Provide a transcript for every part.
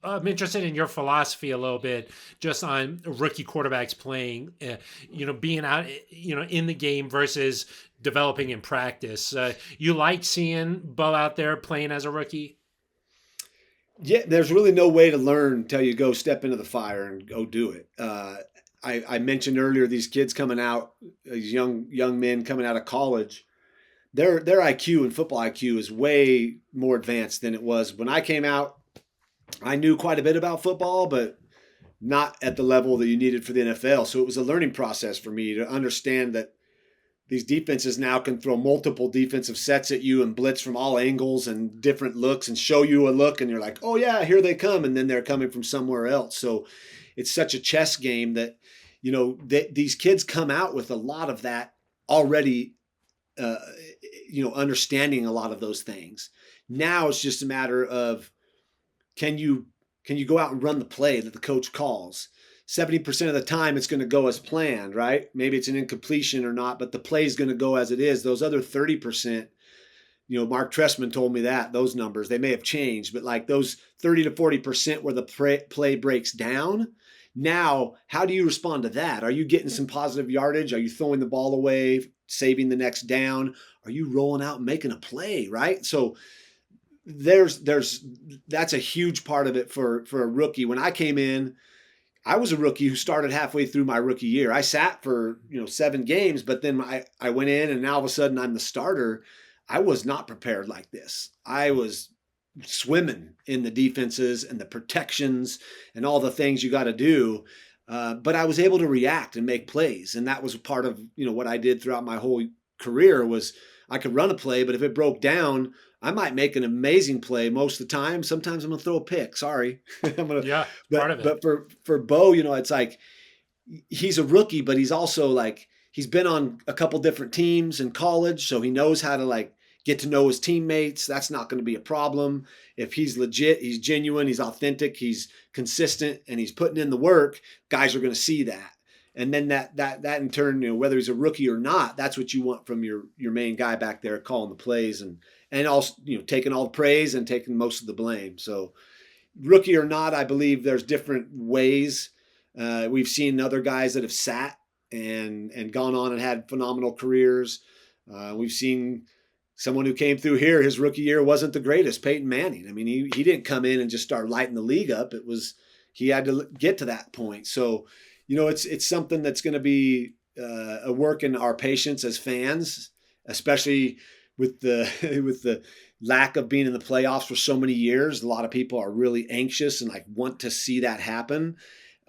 I'm interested in your philosophy a little bit, just on rookie quarterbacks playing, being out, in the game versus developing in practice. You like seeing Bo out there playing as a rookie? Yeah, there's really no way to learn until you go step into the fire and go do it. I mentioned earlier these kids coming out, these young men coming out of college. Their IQ and football IQ is way more advanced than it was when I came out. I knew quite a bit about football, but not at the level that you needed for the NFL. So it was a learning process for me to understand that these defenses now can throw multiple defensive sets at you and blitz from all angles and different looks and show you a look, and you're like, oh yeah, here they come, and then they're coming from somewhere else. So it's such a chess game that these kids come out with a lot of that already, uh, understanding a lot of those things. Now it's just a matter of, can you go out and run the play that the coach calls? 70% of the time it's going to go as planned, right? Maybe it's an incompletion or not, but the play is going to go as it is. Those other 30%, Mark Trestman told me that those numbers, they may have changed, but like those 30 to 40% where the play breaks down. Now, how do you respond to that? Are you getting some positive yardage? Are you throwing the ball away, saving the next down? Are you rolling out and making a play, right? So there's that's a huge part of it for a rookie. When I came in, I was a rookie who started halfway through my rookie year. I sat for 7 games, but then I went in and now all of a sudden I'm the starter. I was not prepared like this. I was swimming in the defenses and the protections and all the things you got to do. But I was able to react and make plays, and that was part of what I did throughout my whole career. Was I could run a play, but if it broke down, I might make an amazing play most of the time. Sometimes I'm gonna throw a pick. Sorry, I'm gonna. Yeah, part But of it. for Bo, it's like he's a rookie, but he's also like he's been on a couple different teams in college, so he knows how to like get to know his teammates. That's not going to be a problem. If he's legit, he's genuine, he's authentic, he's consistent, and he's putting in the work, guys are going to see that. And then that in turn, whether he's a rookie or not, that's what you want from your main guy back there calling the plays and also taking all the praise and taking most of the blame. So rookie or not, I believe there's different ways. We've seen other guys that have sat and gone on and had phenomenal careers. We've seen someone who came through here, his rookie year wasn't the greatest, Peyton Manning. I mean, he didn't come in and just start lighting the league up. It was he had to get to that point. So, it's something that's going to be a work in our patience as fans, especially with the with the lack of being in the playoffs for so many years. A lot of people are really anxious and like want to see that happen.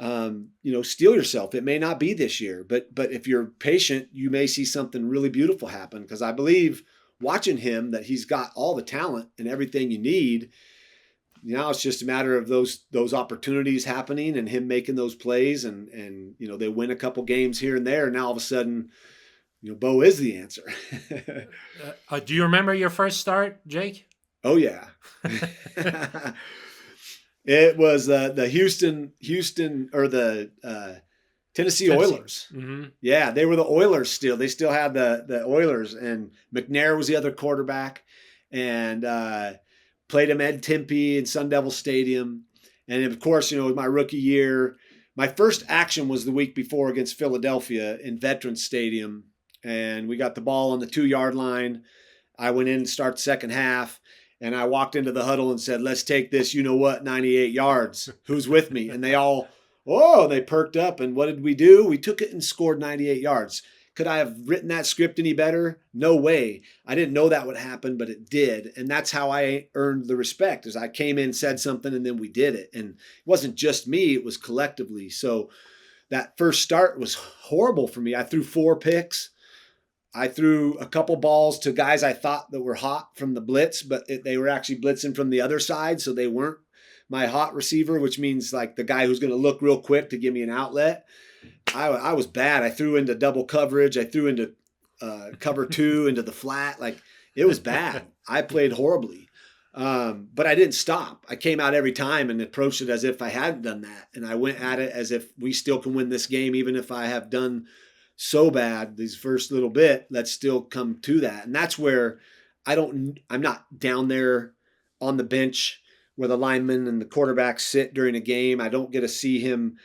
Steel yourself. It may not be this year, but if you're patient, you may see something really beautiful happen. Because I believe watching him that he's got all the talent and everything you need. Now it's just a matter of those opportunities happening and him making those plays, and they win a couple games here and there. And now all of a sudden, Bo is the answer. Do you remember your first start, Jake? Oh yeah. It was the Houston or the Tennessee Tennessee. Oilers. Hmm. Yeah, they were the Oilers still. They still had the Oilers, and McNair was the other quarterback, and played him at Tempe in Sun Devil Stadium. And of course, it was my rookie year. My first action was the week before against Philadelphia in Veterans Stadium, and we got the ball on the 2-yard line. I went in to start the second half, and I walked into the huddle and said, let's take this, 98 yards. Who's with me? And they all, they perked up. And what did we do? We took it and scored 98 yards. Could I have written that script any better? No way. I didn't know that would happen, but it did. And that's how I earned the respect, is I came in, said something, and then we did it. And it wasn't just me, it was collectively. So that first start was horrible for me. I threw 4 picks. I threw a couple balls to guys I thought that were hot from the blitz, but they were actually blitzing from the other side, so they weren't my hot receiver, which means like the guy who's going to look real quick to give me an outlet. I was bad. I threw into double coverage. I threw into cover 2, into the flat. Like, it was bad. I played horribly. But I didn't stop. I came out every time and approached it as if I hadn't done that. And I went at it as if we still can win this game, even if I have done so bad these first little bit. Let's still come to that. And that's where I'm not down there on the bench where the linemen and the quarterbacks sit during a game. I don't get to see him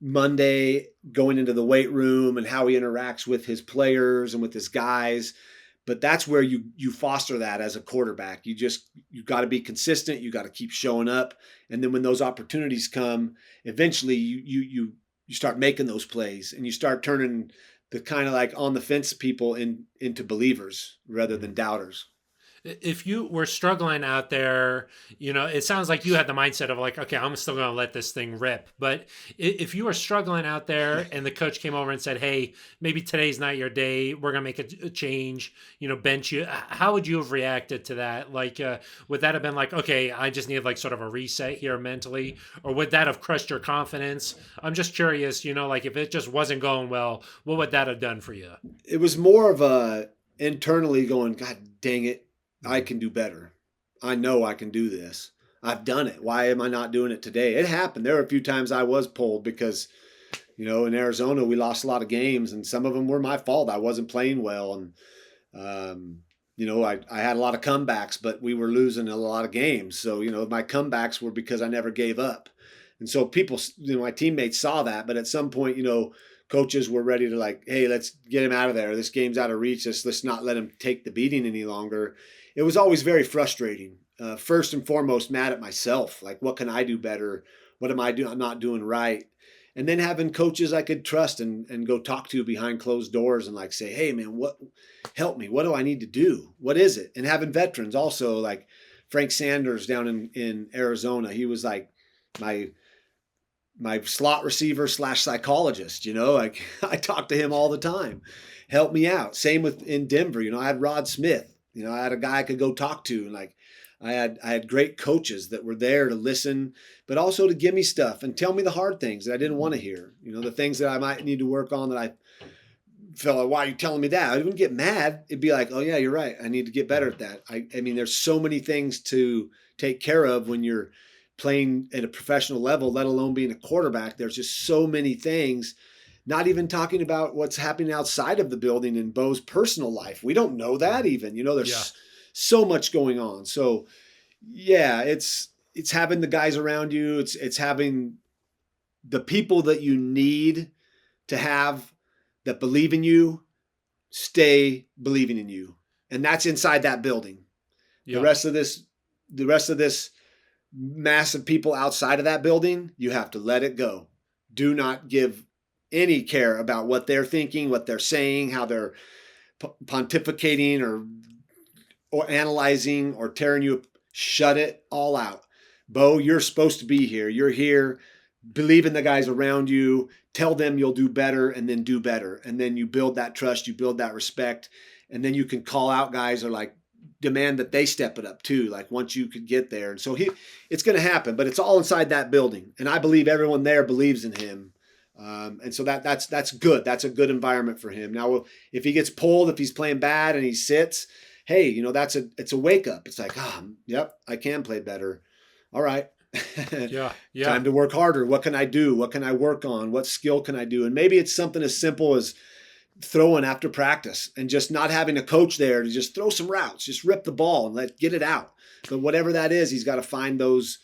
Monday going into the weight room and how he interacts with his players and with his guys. But that's where you foster that as a quarterback. You got to be consistent. You got to keep showing up, and then when those opportunities come, eventually you start making those plays, and you start turning the kind of like on the fence people into believers rather than doubters. If you were struggling out there, it sounds like you had the mindset of like, okay, I'm still going to let this thing rip. But if you were struggling out there and the coach came over and said, hey, maybe today's not your day, we're going to make a change, bench you, how would you have reacted to that? Like, would that have been like, okay, I just need like sort of a reset here mentally? Or would that have crushed your confidence? I'm just curious, like if it just wasn't going well, what would that have done for you? It was more of a internally going, God dang it, I can do better. I know I can do this. I've done it. Why am I not doing it today? It happened. There were a few times I was pulled because, in Arizona, we lost a lot of games, and some of them were my fault. I wasn't playing well. And, I had a lot of comebacks, but we were losing a lot of games. So, my comebacks were because I never gave up. And so people, my teammates saw that. But at some point, coaches were ready to like, hey, let's get him out of there. This game's out of reach. Let's not let him take the beating any longer. It was always very frustrating. First and foremost, mad at myself. Like, what can I do better? What am I not doing right? And then having coaches I could trust and go talk to behind closed doors and like say, hey man, help me. What do I need to do? What is it? And having veterans also, like Frank Sanders down in Arizona. He was like my slot receiver / psychologist, like I talk to him all the time. Help me out. Same with in Denver, I had Rod Smith. I had a guy I could go talk to, and like I had great coaches that were there to listen, but also to give me stuff and tell me the hard things that I didn't want to hear. The things that I might need to work on that I felt like, why are you telling me that? I wouldn't get mad. It'd be like, oh yeah, you're right. I need to get better at that. I mean, there's so many things to take care of when you're playing at a professional level, let alone being a quarterback. There's just so many things. Not even talking about what's happening outside of the building in Bo's personal life. We don't know that even. There's so much going on. So, yeah, it's having the guys around you. It's having the people that you need to have that believe in you, stay believing in you, and that's inside that building. Yeah. The rest of this mass of people outside of that building, you have to let it go. Do not give any care about what they're thinking, what they're saying, how they're pontificating or analyzing or tearing you. Shut it all out. Bo, you're supposed to be here. You're here. Believe in the guys around you. Tell them you'll do better, and then do better. And then you build that trust, you build that respect, and then you can call out guys or like demand that they step it up too. Like once you could get there. And so it's going to happen, but it's all inside that building. And I believe everyone there believes in him. And so that's good. That's a good environment for him. Now, if he gets pulled, if he's playing bad and he sits, hey, it's a wake up. It's like, yep, I can play better. All right. Yeah. Time to work harder. What can I do? What can I work on? What skill can I do? And maybe it's something as simple as throwing after practice and just not having a coach there to just throw some routes, just rip the ball and get it out. But whatever that is, he's got to find those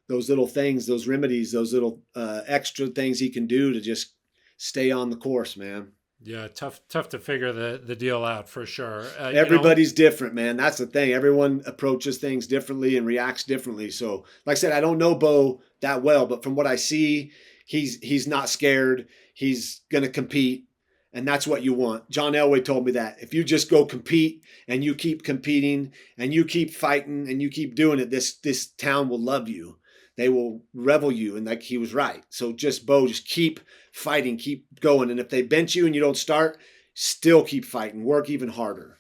little things, those remedies, those little extra things he can do to just stay on the course, man. Yeah, tough to figure the deal out for sure. Everybody's different, man. That's the thing. Everyone approaches things differently and reacts differently. So, like I said, I don't know Bo that well, but from what I see, he's not scared. He's going to compete, and that's what you want. John Elway told me that. If you just go compete and you keep competing and you keep fighting and you keep doing it, this town will love you. They will revel you. And like he was right. So just keep fighting, keep going. And if they bench you and you don't start, still keep fighting, work even harder.